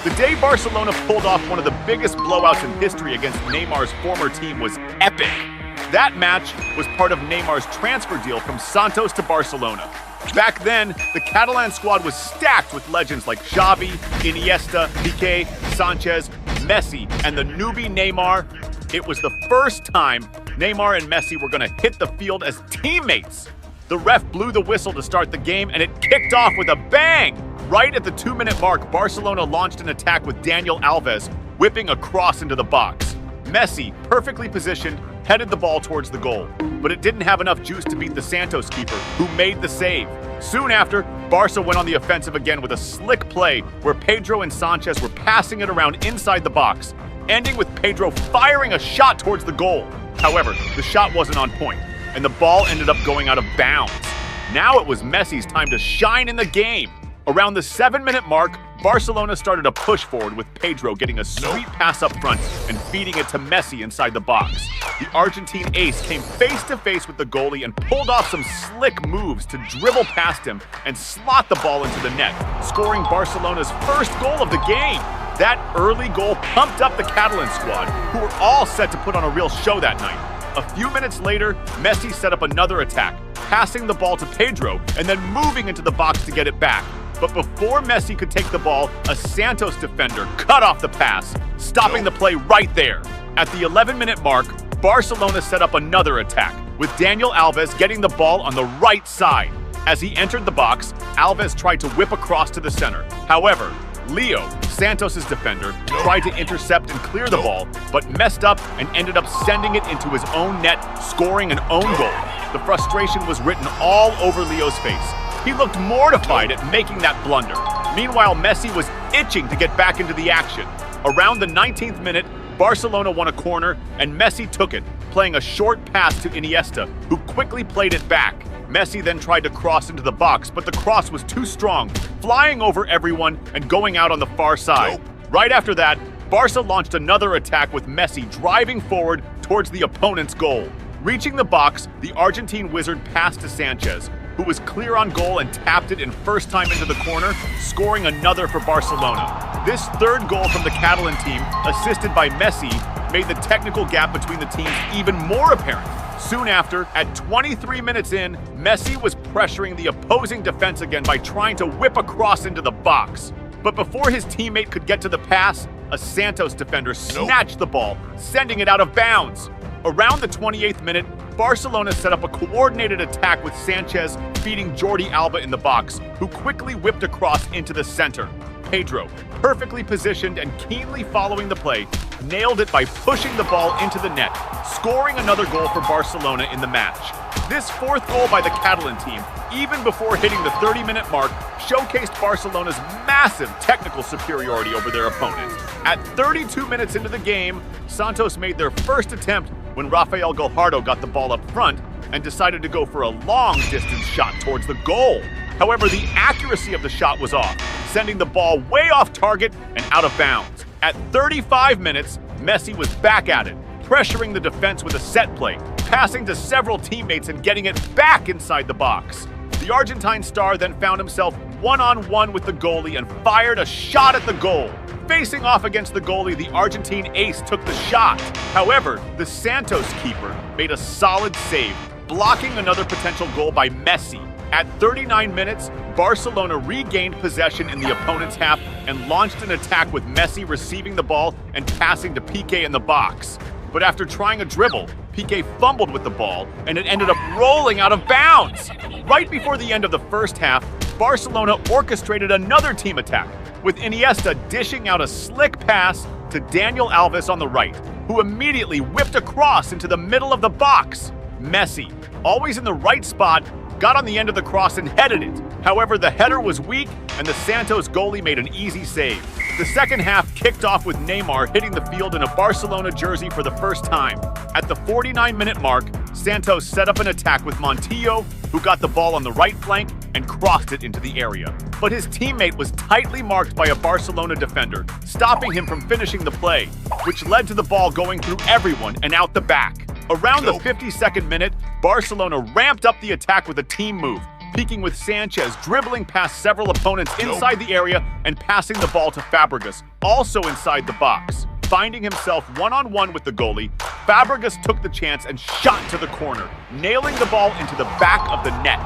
The day Barcelona pulled off one of the biggest blowouts in history against Neymar's former team was epic. That match was part of Neymar's transfer deal from Santos to Barcelona. Back then, the Catalan squad was stacked with legends like Xavi, Iniesta, Piqué, Sanchez, Messi, and the newbie Neymar. It was the first time Neymar and Messi were going to hit the field as teammates. The ref blew the whistle to start the game, and it kicked off with a bang! Right at the 2-minute mark, Barcelona launched an attack with Daniel Alves whipping a cross into the box. Messi, perfectly positioned, headed the ball towards the goal, but it didn't have enough juice to beat the Santos keeper, who made the save. Soon after, Barca went on the offensive again with a slick play where Pedro and Sanchez were passing it around inside the box, ending with Pedro firing a shot towards the goal. However, the shot wasn't on point, and the ball ended up going out of bounds. Now it was Messi's time to shine in the game. Around the 7-minute mark, Barcelona started a push forward with Pedro getting a sweet pass up front and feeding it to Messi inside the box. The Argentine ace came face to face with the goalie and pulled off some slick moves to dribble past him and slot the ball into the net, scoring Barcelona's first goal of the game. That early goal pumped up the Catalan squad, who were all set to put on a real show that night. A few minutes later, Messi set up another attack, passing the ball to Pedro and then moving into the box to get it back. But before Messi could take the ball, a Santos defender cut off the pass, stopping the play right there. At the 11-minute mark, Barcelona set up another attack, with Daniel Alves getting the ball on the right side. As he entered the box, Alves tried to whip across to the center. However, Leo, Santos' defender, tried to intercept and clear the ball, but messed up and ended up sending it into his own net, scoring an own goal. The frustration was written all over Leo's face. He looked mortified at making that blunder. Meanwhile, Messi was itching to get back into the action. Around the 19th minute, Barcelona won a corner, and Messi took it, playing a short pass to Iniesta, who quickly played it back. Messi then tried to cross into the box, but the cross was too strong, flying over everyone and going out on the far side. Right after that, Barca launched another attack with Messi driving forward towards the opponent's goal. Reaching the box, the Argentine wizard passed to Sanchez, who was clear on goal and tapped it in first time into the corner, scoring another for Barcelona. This third goal from the Catalan team, assisted by Messi, made the technical gap between the teams even more apparent. Soon after, at 23 minutes in, Messi was pressuring the opposing defense again by trying to whip a cross into the box. But before his teammate could get to the pass, a Santos defender snatched the ball, sending it out of bounds. Around the 28th minute, Barcelona set up a coordinated attack with Sanchez feeding Jordi Alba in the box, who quickly whipped across into the center. Pedro, perfectly positioned and keenly following the play, nailed it by pushing the ball into the net, scoring another goal for Barcelona in the match. This fourth goal by the Catalan team, even before hitting the 30-minute mark, showcased Barcelona's massive technical superiority over their opponent. At 32 minutes into the game, Santos made their first attempt when Rafael Guajardo got the ball up front and decided to go for a long-distance shot towards the goal. However, the accuracy of the shot was off, sending the ball way off target and out of bounds. At 35 minutes, Messi was back at it, pressuring the defense with a set play, passing to several teammates and getting it back inside the box. The Argentine star then found himself one-on-one with the goalie and fired a shot at the goal. Facing off against the goalie, the Argentine ace took the shot. However, the Santos keeper made a solid save, blocking another potential goal by Messi. At 39 minutes, Barcelona regained possession in the opponent's half and launched an attack with Messi receiving the ball and passing to Piqué in the box. But after trying a dribble, Piqué fumbled with the ball and it ended up rolling out of bounds. Right before the end of the first half, Barcelona orchestrated another team attack, with Iniesta dishing out a slick pass to Daniel Alves on the right, who immediately whipped across into the middle of the box. Messi, always in the right spot, got on the end of the cross and headed it. However, the header was weak and the Santos goalie made an easy save. The second half kicked off with Neymar hitting the field in a Barcelona jersey for the first time. At the 49-minute mark, Santos set up an attack with Montijo, who got the ball on the right flank and crossed it into the area. But his teammate was tightly marked by a Barcelona defender, stopping him from finishing the play, which led to the ball going through everyone and out the back. Around the 52nd minute, Barcelona ramped up the attack with a team move, peaking with Sanchez dribbling past several opponents inside the area and passing the ball to Fabregas, also inside the box. Finding himself one-on-one with the goalie, Fabregas took the chance and shot to the corner, nailing the ball into the back of the net.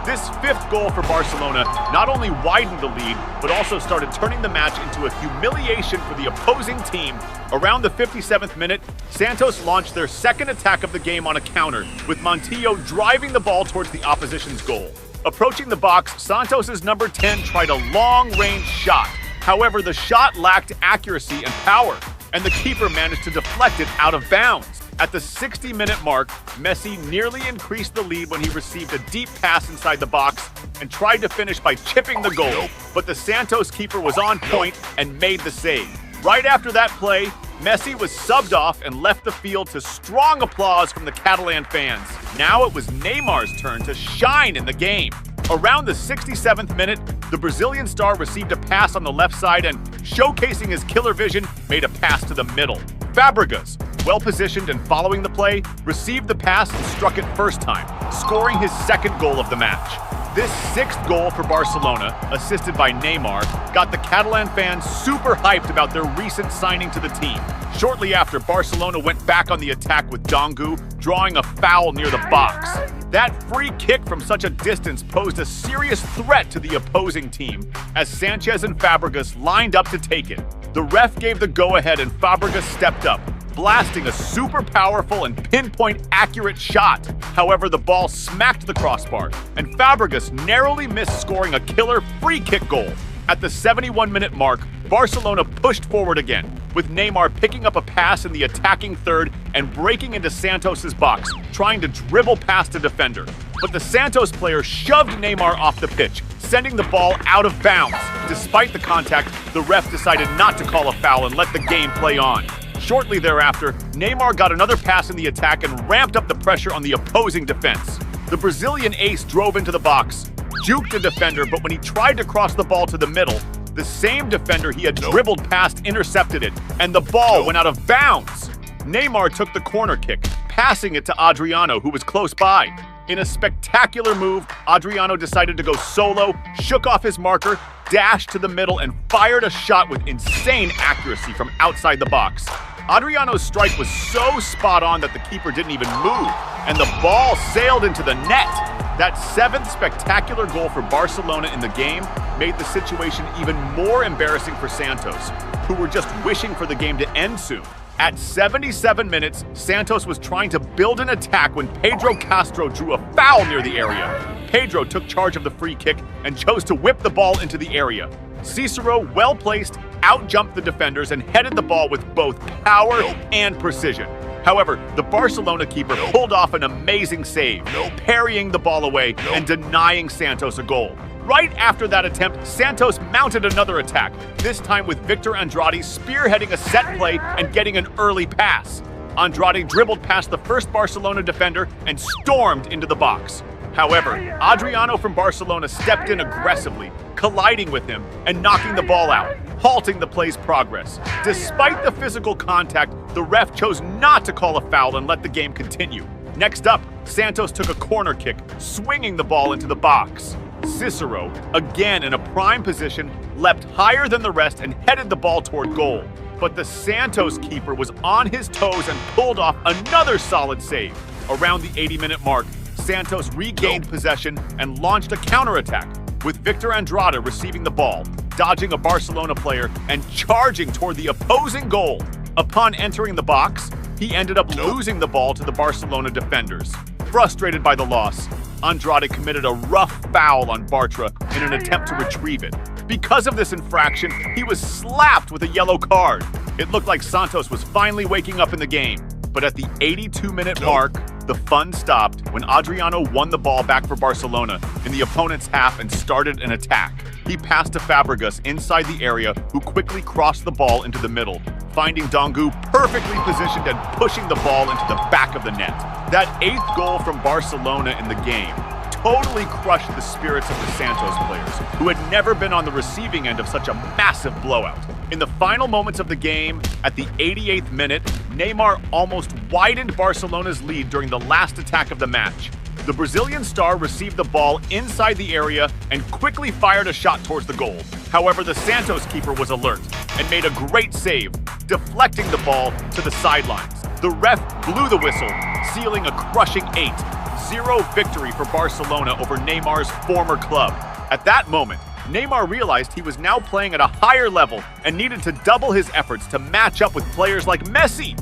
This fifth goal for Barcelona not only widened the lead, but also started turning the match into a humiliation for the opposing team. Around the 57th minute, Santos launched their second attack of the game on a counter, with Montijo driving the ball towards the opposition's goal. Approaching the box, Santos' number 10 tried a long-range shot. However, the shot lacked accuracy and power, and the keeper managed to deflect it out of bounds. At the 60-minute mark, Messi nearly increased the lead when he received a deep pass inside the box and tried to finish by chipping the goal, but the Santos keeper was on point and made the save. Right after that play, Messi was subbed off and left the field to strong applause from the Catalan fans. Now it was Neymar's turn to shine in the game. Around the 67th minute, the Brazilian star received a pass on the left side and, showcasing his killer vision, made a pass to the middle. Fabregas, well-positioned and following the play, received the pass and struck it first time, scoring his second goal of the match. This sixth goal for Barcelona, assisted by Neymar, got the Catalan fans super hyped about their recent signing to the team. Shortly after, Barcelona went back on the attack with Dongu drawing a foul near the box. That free kick from such a distance posed a serious threat to the opposing team, as Sanchez and Fabregas lined up to take it. The ref gave the go-ahead and Fabregas stepped up, blasting a super powerful and pinpoint accurate shot. However, the ball smacked the crossbar, and Fabregas narrowly missed scoring a killer free kick goal. At the 71-minute mark, Barcelona pushed forward again, with Neymar picking up a pass in the attacking third and breaking into Santos' box, trying to dribble past a defender. But the Santos player shoved Neymar off the pitch, sending the ball out of bounds. Despite the contact, the ref decided not to call a foul and let the game play on. Shortly thereafter, Neymar got another pass in the attack and ramped up the pressure on the opposing defense. The Brazilian ace drove into the box, juked a defender, but when he tried to cross the ball to the middle, the same defender he had dribbled past intercepted it, and the ball went out of bounds. Neymar took the corner kick, passing it to Adriano, who was close by. In a spectacular move, Adriano decided to go solo, shook off his marker, dashed to the middle, and fired a shot with insane accuracy from outside the box. Adriano's strike was so spot on that the keeper didn't even move, and the ball sailed into the net. That seventh spectacular goal for Barcelona in the game made the situation even more embarrassing for Santos, who were just wishing for the game to end soon. At 77 minutes, Santos was trying to build an attack when Pedro Castro drew a foul near the area. Pedro took charge of the free kick and chose to whip the ball into the area. Cicero, well-placed, out-jumped the defenders and headed the ball with both power and precision. However, the Barcelona keeper pulled off an amazing save, parrying the ball away and denying Santos a goal. Right after that attempt, Santos mounted another attack, this time with Victor Andrade spearheading a set play and getting an early pass. Andrade dribbled past the first Barcelona defender and stormed into the box. However, Adriano from Barcelona stepped in aggressively, colliding with him and knocking the ball out, halting the play's progress. Despite the physical contact, the ref chose not to call a foul and let the game continue. Next up, Santos took a corner kick, swinging the ball into the box. Cicero, again in a prime position, leapt higher than the rest and headed the ball toward goal. But the Santos keeper was on his toes and pulled off another solid save. Around the 80-minute mark, Santos regained possession and launched a counterattack, with Victor Andrade receiving the ball, dodging a Barcelona player, and charging toward the opposing goal. Upon entering the box, he ended up losing the ball to the Barcelona defenders. Frustrated by the loss, Andrade committed a rough foul on Bartra in an attempt to retrieve it. Because of this infraction, he was slapped with a yellow card. It looked like Santos was finally waking up in the game. But at the 82-minute mark, the fun stopped when Adriano won the ball back for Barcelona in the opponent's half and started an attack. He passed to Fabregas inside the area, who quickly crossed the ball into the middle, finding Dongu perfectly positioned and pushing the ball into the back of the net. That eighth goal from Barcelona in the game totally crushed the spirits of the Santos players, who had never been on the receiving end of such a massive blowout. In the final moments of the game, at the 88th minute, Neymar almost widened Barcelona's lead during the last attack of the match. The Brazilian star received the ball inside the area and quickly fired a shot towards the goal. However, the Santos keeper was alert and made a great save, deflecting the ball to the sidelines. The ref blew the whistle, sealing a crushing 8-0 victory for Barcelona over Neymar's former club. At that moment, Neymar realized he was now playing at a higher level and needed to double his efforts to match up with players like Messi.